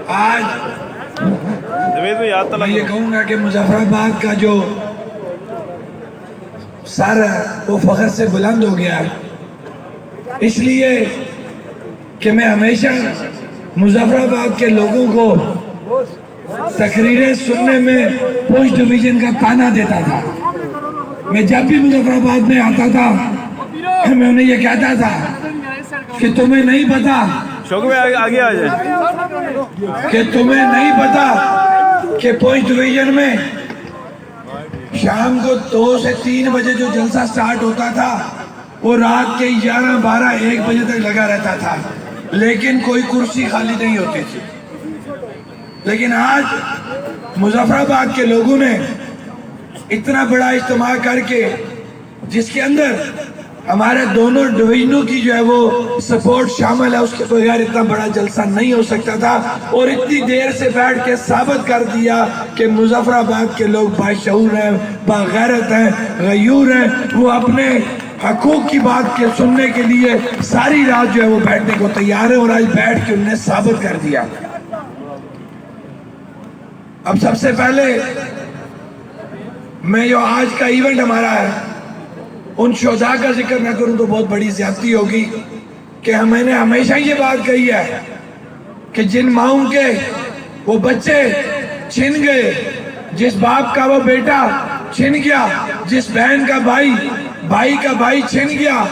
آج میں یہ کہوں گا کہ مظفر آباد کا جو سر ہے وہ فخر سے بلند ہو گیا ہے، اس لیے کہ میں ہمیشہ مظفر آباد کے لوگوں کو تقریریں سننے میں پوسٹ ڈویژن کا تانا دیتا تھا۔ میں جب بھی مظفر آباد میں آتا تھا میں انہیں یہ کہتا تھا کہ تمہیں نہیں پتا آگے آ جائے کہ تمہیں نہیں پتا کہ پوسٹ ڈویژن میں شام کو 2 سے 3 بجے جو جلسہ سٹارٹ ہوتا تھا وہ رات کے 11، 12، 1 بجے تک لگا رہتا تھا، لیکن کوئی کرسی خالی نہیں ہوتی تھی۔ لیکن آج مظفر آباد کے لوگوں نے اتنا بڑا اجتماع کر کے، جس کے اندر ہمارے دونوں ڈویژنوں کی جو ہے وہ سپورٹ شامل ہے، اس کے بغیر اتنا بڑا جلسہ نہیں ہو سکتا تھا، اور اتنی دیر سے بیٹھ کے ثابت کر دیا کہ مظفر آباد کے لوگ باشعور ہیں، باغیرت ہیں، غیور ہیں، وہ اپنے حقوق کی بات کے سننے کے لیے ساری رات جو ہے وہ بیٹھنے کو تیار ہے، اور آج بیٹھ کے انہوں نے ثابت کر دیا۔ اب سب سے پہلے میں جو آج کا ایونٹ ہمارا ہے ان شہداء کا ذکر نہ کروں تو بہت بڑی زیادتی ہوگی، کہ میں نے ہمیشہ یہ بات کہی ہے کہ جن ماؤں کے وہ بچے چھن گئے، جس باپ کا وہ بیٹا چھن گیا، جس بہن کا بھائی کا بھائی چھن گیا،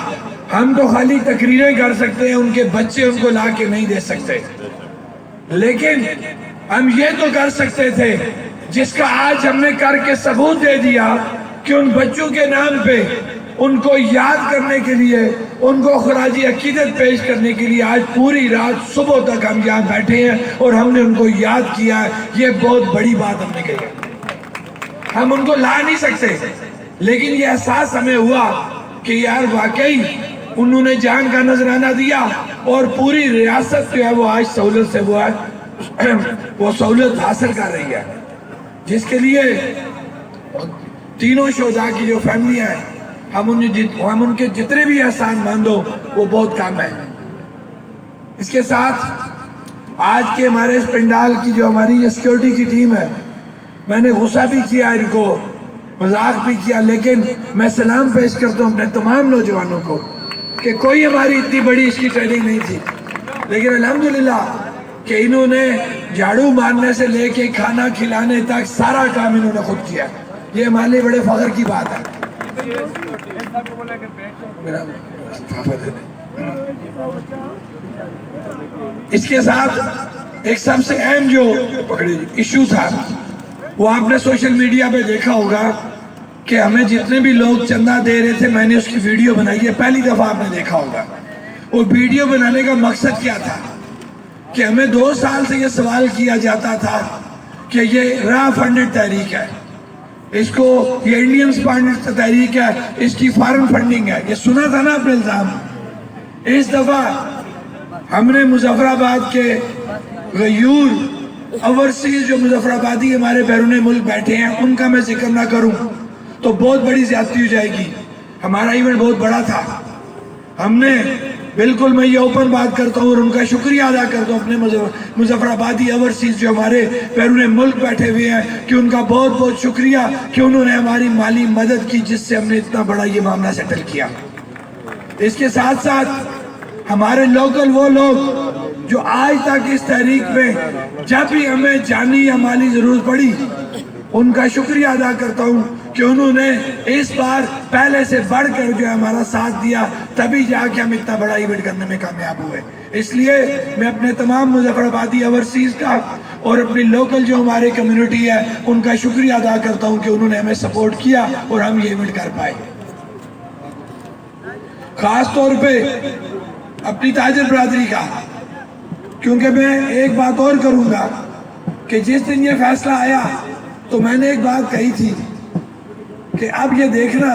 ہم تو خالی تقریریں کر سکتے ہیں، ان کے بچے ان کو لا کے نہیں دے سکتے، لیکن ہم یہ تو کر سکتے تھے جس کا آج ہم نے کر کے ثبوت دے دیا کہ ان بچوں کے نام پہ ان کو یاد کرنے کے لیے، ان کو خراج عقیدت پیش کرنے کے لیے آج پوری رات صبح تک ہم یہاں بیٹھے ہیں اور ہم نے ان کو یاد کیا ہے۔ یہ بہت بڑی بات ہم نے کہی ہے، ہم ان کو لا نہیں سکتے، لیکن یہ احساس ہمیں ہوا کہ یار واقعی انہوں نے جان کا نذرانہ دیا، اور پوری ریاست جو ہے وہ آج سہولت سے وہ سہولت حاصل کر رہی ہے، جس کے لیے تینوں شہداء کی جو فیملیاں ہیں، ہم ان کے جتنے بھی احسان ماندو وہ بہت کام ہے۔ اس کے ساتھ آج کے ہمارے اس پنڈال کی جو ہماری یہ سیکیورٹی کی ٹیم ہے، میں نے غصہ بھی کیا ان کو، مذاق بھی کیا، لیکن میں سلام پیش کرتا ہوں اپنے تمام نوجوانوں کو کہ کوئی ہماری اتنی بڑی اس کی ٹریننگ نہیں تھی، لیکن الحمدللہ کہ انہوں نے جھاڑو مارنے سے لے کے کھانا کھلانے تک سارا کام انہوں نے خود کیا۔ یہ ہمارے لیے بڑے فخر کی بات ہے۔ اس کے ساتھ ایک سب سے اہم جو ایشو تھا وہ آپ نے سوشل میڈیا پہ دیکھا ہوگا کہ ہمیں جتنے بھی لوگ چندہ دے رہے تھے، میں نے اس کی ویڈیو بنائی ہے، پہلی دفعہ آپ نے دیکھا ہوگا۔ وہ ویڈیو بنانے کا مقصد کیا تھا کہ ہمیں 2 سال سے یہ سوال کیا جاتا تھا کہ یہ را فنڈڈ تحریک ہے، اس کو یہ انڈین سپانڈڈ تحریک ہے، اس کی فارن فنڈنگ ہے، یہ سنا تھا نا اپنے الزام۔ اس دفعہ ہم نے مظفر آباد کے غیور اوورسیز جو مظفر آبادی ہمارے بیرون ملک بیٹھے ہیں، ان کا میں ذکر نہ کروں تو بہت بڑی زیادتی ہو جائے گی۔ ہمارا ایونٹ بہت بڑا تھا، ہم نے بالکل، میں یہ اوپن بات کرتا ہوں اور ان کا شکریہ ادا کرتا ہوں اپنے مظفر آبادی اوورسیز جو ہمارے بیرون ملک بیٹھے ہوئے ہیں، کہ ان کا بہت بہت شکریہ کہ انہوں نے ہماری مالی مدد کی، جس سے ہم نے اتنا بڑا یہ معاملہ سیٹل کیا۔ اس کے ساتھ ساتھ ہمارے لوکل وہ لوگ جو آج تک اس تحریک میں جب بھی ہمیں جانی یا مالی ضرورت پڑی، ان کا شکریہ ادا کرتا ہوں کہ انہوں نے اس بار پہلے سے بڑھ کر جو ہے ہمارا ساتھ دیا، تبھی جا کے ہم اتنا بڑا ایونٹ کرنے میں کامیاب ہوئے۔ اس لیے میں اپنے تمام مظفر آبادی اوورسیز کا اور اپنی لوکل جو ہمارے کمیونٹی ہے ان کا شکریہ ادا کرتا ہوں کہ انہوں نے ہمیں سپورٹ کیا اور ہم یہ ایونٹ کر پائے۔ خاص طور پہ اپنی تاجر برادری کا، کیونکہ میں ایک بات اور کروں گا کہ جس دن یہ فیصلہ آیا تو میں نے ایک بات کہی تھی کہ اب یہ دیکھنا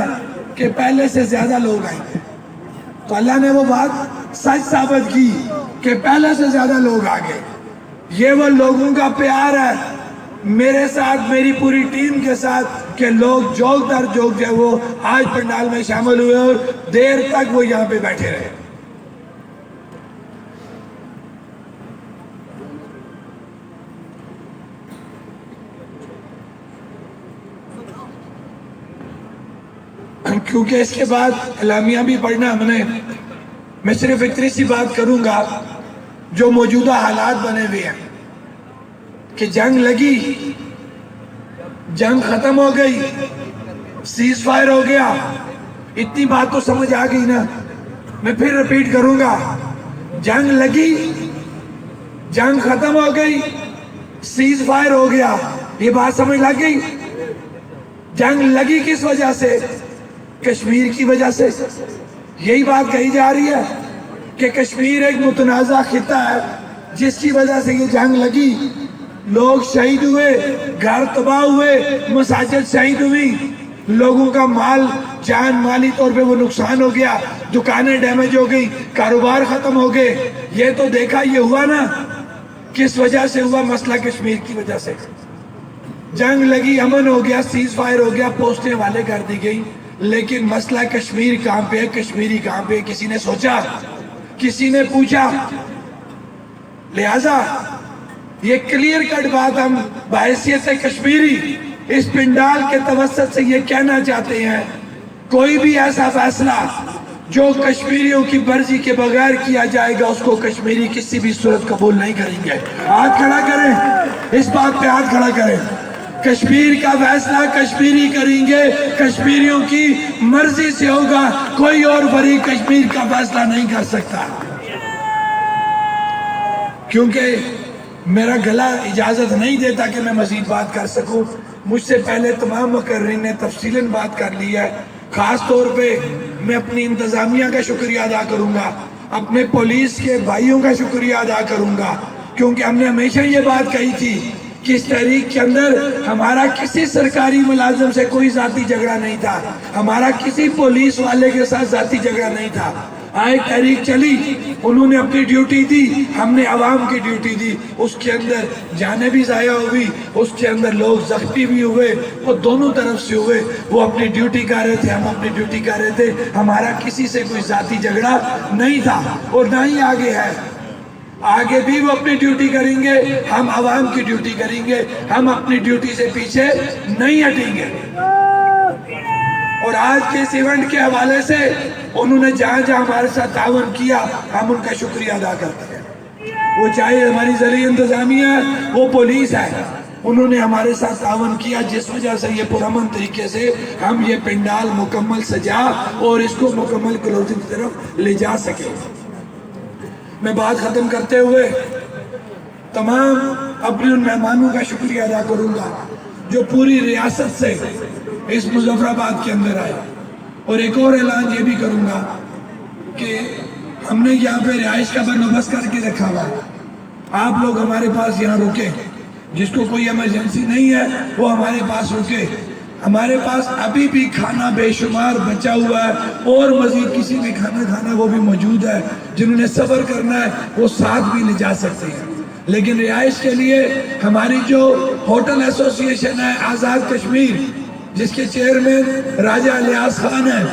کہ پہلے سے زیادہ لوگ آئیں گے، تو اللہ نے وہ بات سچ ثابت کی کہ پہلے سے زیادہ لوگ آ گئے۔ یہ وہ لوگوں کا پیار ہے میرے ساتھ، میری پوری ٹیم کے ساتھ، کہ لوگ جوگ در جوگ جو وہ آج پنڈال میں شامل ہوئے اور دیر تک وہ یہاں پہ بیٹھے رہے۔ کیونکہ اس کے بعد اعلامیہ بھی پڑھنا ہم نے. میں صرف اتنی سی بات کروں گا, جو موجودہ حالات بنے ہوئے ہیں کہ جنگ لگی, جنگ ختم ہو گئی, سیز فائر ہو گیا, اتنی بات تو سمجھ آ گئی نا. میں پھر ریپیٹ کروں گا, جنگ لگی, جنگ ختم ہو گئی, سیز فائر ہو گیا. یہ بات سمجھ لگ گئی؟ جنگ لگی کس وجہ سے؟ کشمیر کی وجہ سے. یہی بات کہی جا رہی ہے کہ کشمیر ایک متنازع خطہ ہے جس کی وجہ سے یہ جنگ لگی. لوگ شہید ہوئے, گھر تباہ ہوئے, مساجد شہید ہوئی, لوگوں کا مال جان مالی طور پہ وہ نقصان ہو گیا, دکانیں ڈیمیج ہو گئی, کاروبار ختم ہو گئے. یہ تو دیکھا, یہ ہوا نا. کس وجہ سے ہوا؟ مسئلہ کشمیر کی وجہ سے. جنگ لگی, امن ہو گیا, سیز فائر ہو گیا, پوسٹیں والے کر دی گئی, لیکن مسئلہ کشمیر کہاں پہ ہے؟ کشمیری کہاں پہ؟ کسی نے سوچا؟ کسی نے پوچھا؟ لہذا یہ کلیئر کٹ بات ہم بحیثیت کشمیری اس پنڈال کے توسط سے یہ کہنا چاہتے ہیں, کوئی بھی ایسا فیصلہ جو کشمیریوں کی مرضی کے بغیر کیا جائے گا اس کو کشمیری کسی بھی صورت قبول نہیں کریں گے. ہاتھ کھڑا کریں, اس بات پہ ہاتھ کھڑا کریں. کشمیر کا فیصلہ کشمیری کریں گے, کشمیریوں کی مرضی سے ہوگا, کوئی اور فریق کشمیر کا فیصلہ نہیں کر سکتا. کیونکہ میرا گلا اجازت نہیں دیتا کہ میں مزید بات کر سکوں. مجھ سے پہلے تمام مقررین نے تفصیلاً بات کر لی ہے. خاص طور پہ میں اپنی انتظامیہ کا شکریہ ادا کروں گا, اپنے پولیس کے بھائیوں کا شکریہ ادا کروں گا, کیونکہ ہم نے ہمیشہ یہ بات کہی تھی کہ اس تحریک کے اندر ہمارا کسی سرکاری ملازم سے کوئی ذاتی جھگڑا نہیں تھا, ہمارا کسی پولیس والے کے ساتھ ذاتی جھگڑا نہیں تھا. آئے تحریک چلی, انہوں نے اپنی ڈیوٹی دی, ہم نے عوام کی ڈیوٹی دی. اس کے اندر جانیں بھی ضائع ہوئی, اس کے اندر لوگ زخمی بھی ہوئے, وہ دونوں طرف سے ہوئے. وہ اپنی ڈیوٹی کر رہے تھے, ہم اپنی ڈیوٹی کر رہے تھے. ہمارا کسی سے کوئی ذاتی جھگڑا نہیں تھا اور نہ ہی آگے ہے. آگے بھی وہ اپنی ڈیوٹی کریں گے, ہم عوام کی ڈیوٹی کریں گے. ہم اپنی ڈیوٹی سے پیچھے نہیں ہٹیں گے. اور آج کے اس ایونٹ کے حوالے سے انہوں نے جہاں جہاں ہمارے ساتھ تعاون کیا, ہم ان کا شکریہ ادا کرتے ہیں. وہ چاہے ہماری ذریعہ انتظامیہ ہے, وہ پولیس ہے, انہوں نے ہمارے ساتھ تعاون کیا, جس وجہ سے یہ پرامن طریقے سے ہم یہ پنڈال مکمل سجا اور اس کو مکمل کلوزنگ کی طرف لے جا سکے. میں بات ختم کرتے ہوئے تمام اپنے ان مہمانوں کا شکریہ ادا کروں گا جو پوری ریاست سے اس مظفر آباد کے اندر آئے. اور ایک اور اعلان یہ بھی کروں گا کہ ہم نے یہاں پہ رہائش کا بندوبست کر کے رکھا ہوا ہے. آپ لوگ ہمارے پاس یہاں رکیں, جس کو کوئی ایمرجنسی نہیں ہے وہ ہمارے پاس رکے. ہمارے پاس ابھی بھی کھانا بے شمار بچا ہوا ہے, اور مزید کسی نے کھانا کھانا وہ بھی موجود ہے. جنہوں نے سفر کرنا ہے وہ ساتھ بھی لے جا سکتے ہیں. لیکن رہائش کے لیے ہماری جو ہوٹل ایسوسی ایشن ہے آزاد کشمیر, جس کے چیئرمین راجہ الیاس خان ہیں,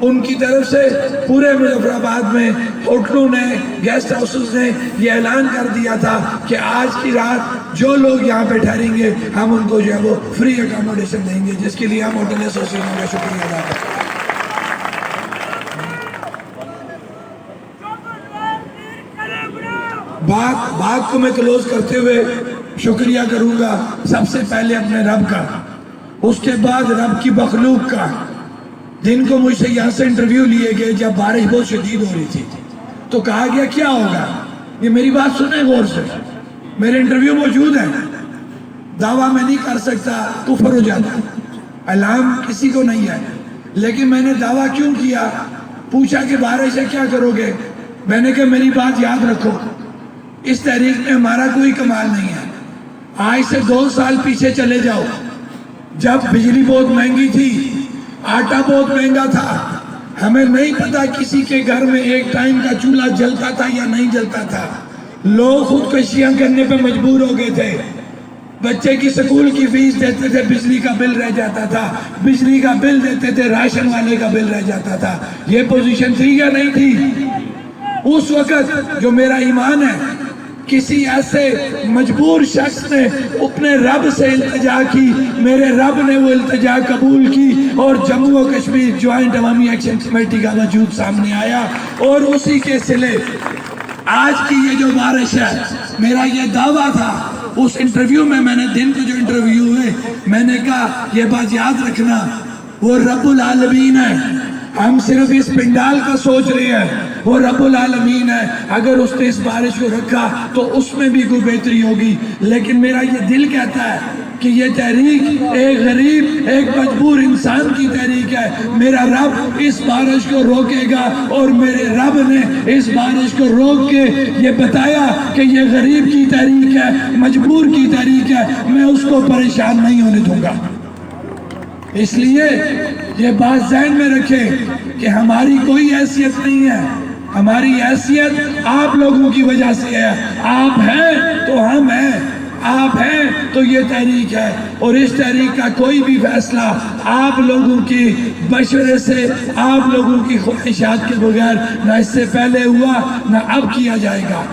ان کی طرف سے پورے مظفر آباد میں ہوٹلوں نے, گیسٹ ہاؤسز نے یہ اعلان کر دیا تھا کہ آج کی رات جو لوگ یہاں پہ ٹھہریں گے ہم ان کو جو ہے وہ فری اکاموڈیشن دیں گے, جس کے لیے ہم ہوٹل ایسوسی ایشن کا شکریہ ادا کرتے ہیں. بات کو میں کلوز کرتے ہوئے شکریہ کروں گا سب سے پہلے اپنے رب کا, اس کے بعد رب کی مخلوق کا. جن کو مجھ سے یہاں سے انٹرویو لیے گئے جب بارش بہت شدید ہو رہی تھی تو کہا گیا کیا ہوگا, یہ میری بات سنیں غور سے, میرے انٹرویو موجود ہیں, دعویٰ میں نہیں کر سکتا, کفر ہو جاتا, علام کسی کو نہیں ہے. لیکن میں نے دعویٰ کیوں کیا, پوچھا کہ بارش ہے کیا کرو گے, میں نے کہا میری بات یاد رکھو, اس تحریک میں ہمارا کوئی کمال نہیں ہے. آج سے 2 سال پیچھے چلے جاؤ, جب بجلی بہت مہنگی تھی, آٹا بہت مہنگا تھا, ہمیں نہیں پتا کسی کے گھر میں ایک ٹائم کا چولہا جلتا تھا یا نہیں جلتا تھا. لوگ خودکشیاں کرنے پہ مجبور ہو گئے تھے. بچے کی سکول کی فیس دیتے تھے, بجلی کا بل رہ جاتا تھا, بجلی کا بل دیتے تھے, راشن والے کا بل رہ جاتا تھا. یہ پوزیشن تھی یا نہیں تھی؟ اس وقت جو میرا ایمان ہے کسی ایسے مجبور شخص نے اپنے رب سے التجا کی، میرے رب نے وہ التجا قبول کی اور جموں و کشمیر جوائنٹ عوامی ایکشن کمیٹی کا وجود سامنے آیا، اور اسی کے صلے آج کی یہ جو بارش ہے، میرا یہ دعویٰ تھا اس انٹرویو میں نے دن کو جو انٹرویو ہوئے میں نے کہا یہ بات یاد رکھنا، وہ رب العالمین ہے، ہم صرف اس پنڈال کا سوچ رہے ہیں، وہ رب العالمین ہے، اگر اس نے اس بارش کو رکھا تو اس میں بھی کوئی بہتری ہوگی، لیکن میرا یہ دل کہتا ہے کہ یہ تحریک ایک غریب ایک مجبور انسان کی تحریک ہے، میرا رب اس بارش کو روکے گا، اور میرے رب نے اس بارش کو روک کے یہ بتایا کہ یہ غریب کی تحریک ہے، مجبور کی تحریک ہے، میں اس کو پریشان نہیں ہونے دوں گا۔ اس لیے یہ بات ذہن میں رکھیں کہ ہماری کوئی حیثیت نہیں ہے، ہماری حیثیت آپ لوگوں کی وجہ سے ہے، آپ ہیں تو ہم ہیں، آپ ہیں تو یہ تحریک ہے، اور اس تحریک کا کوئی بھی فیصلہ آپ لوگوں کی مشورے سے، آپ لوگوں کی خواہشات کے بغیر نہ اس سے پہلے ہوا نہ اب کیا جائے گا۔